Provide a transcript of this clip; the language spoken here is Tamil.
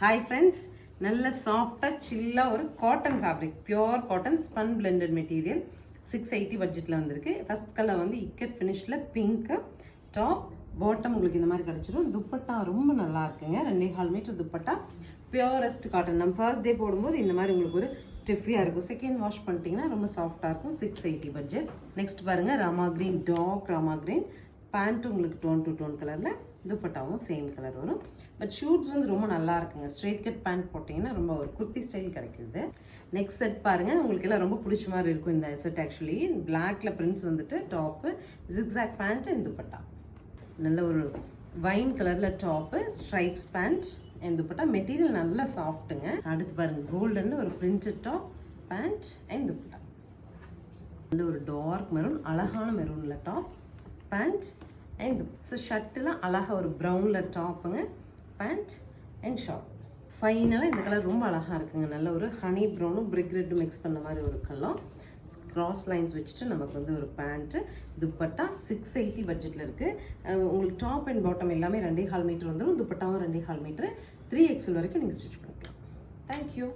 ஹாய் ஃப்ரெண்ட்ஸ், நல்ல சாஃப்டாக சில்லாக ஒரு cotton fabric, pure cotton spun blended material 680 பட்ஜெட்டில் வந்திருக்கு. ஃபர்ஸ்ட் கலர் வந்து இக்கட் ஃபினிஷில் பிங்க்கு, டாப் பாட்டம் உங்களுக்கு இந்த மாதிரி கிடச்சிடும். துப்பட்டா ரொம்ப நல்லா இருக்குங்க, 2.25 மீட்டர் துப்பட்டா, பியோரஸ்ட் காட்டன். நம்ம ஃபர்ஸ்ட் டே போடும்போது இந்த மாதிரி உங்களுக்கு ஒரு ஸ்டிஃபியாக இருக்கும். செகண்ட் வாஷ் பண்ணிட்டீங்கன்னா ரொம்ப சாஃப்டாக இருக்கும். 680 பட்ஜெட். நெக்ஸ்ட் பாருங்கள், Rama green, dark Rama green pant உங்களுக்கு டோன் டு டோன் கலரில், துப்பட்டாவும் சேம் கலர் வரும். பட் ஷூட்ஸ் வந்து ரொம்ப நல்லா இருக்குங்க. ஸ்ட்ரெயிட் கட் பேண்ட் போட்டிங்கன்னா ரொம்ப ஒரு குர்த்தி ஸ்டைல் கிடைக்குது. நெக்ஸ்ட் செட் பாருங்கள், உங்களுக்கு எல்லாம் ரொம்ப பிடிச்ச மாதிரி இருக்கும் இந்த செட். ஆக்சுவலி பிளாக்ல பிரிண்ட்ஸ் வந்துட்டு top, zigzag pant and dupatta. நல்ல ஒரு வைன் கலரில் top, stripes pant and dupatta. Material நல்லா சாஃப்ட்டுங்க. அடுத்து பாருங்கள், கோல்டன் ஒரு printed top, pant and dupatta. நல்ல ஒரு டார்க் மெரூன், அழகான மெரூனில் டாப், பேண்ட் அண்ட் ஸோ ஷர்ட்டெலாம் அழகாக ஒரு ப்ரௌனில் டாப்புங்க, பேண்ட் அண்ட் ஷார்ட். ஃபைனலாக இந்த கலர் ரொம்ப அழகாக இருக்குங்க. நல்ல ஒரு ஹனி ப்ரௌனும் பிரிக் ரெட்டும் மிக்ஸ் பண்ண மாதிரி ஒரு கலர். கிராஸ் லைன்ஸ் வச்சுட்டு நமக்கு வந்து ஒரு பேண்ட்டு, துப்பட்டா 680 பட்ஜெட்டில் இருக்குது. உங்களுக்கு டாப் அண்ட் பாட்டம் எல்லாமே 2.25 மீட்டர் வந்துடும். துப்பட்டாவும் 2.25 மீட்டர், 3XL வரைக்கும் நீங்கள் ஸ்டிச் பண்ணிக்கலாம். தேங்க்யூ.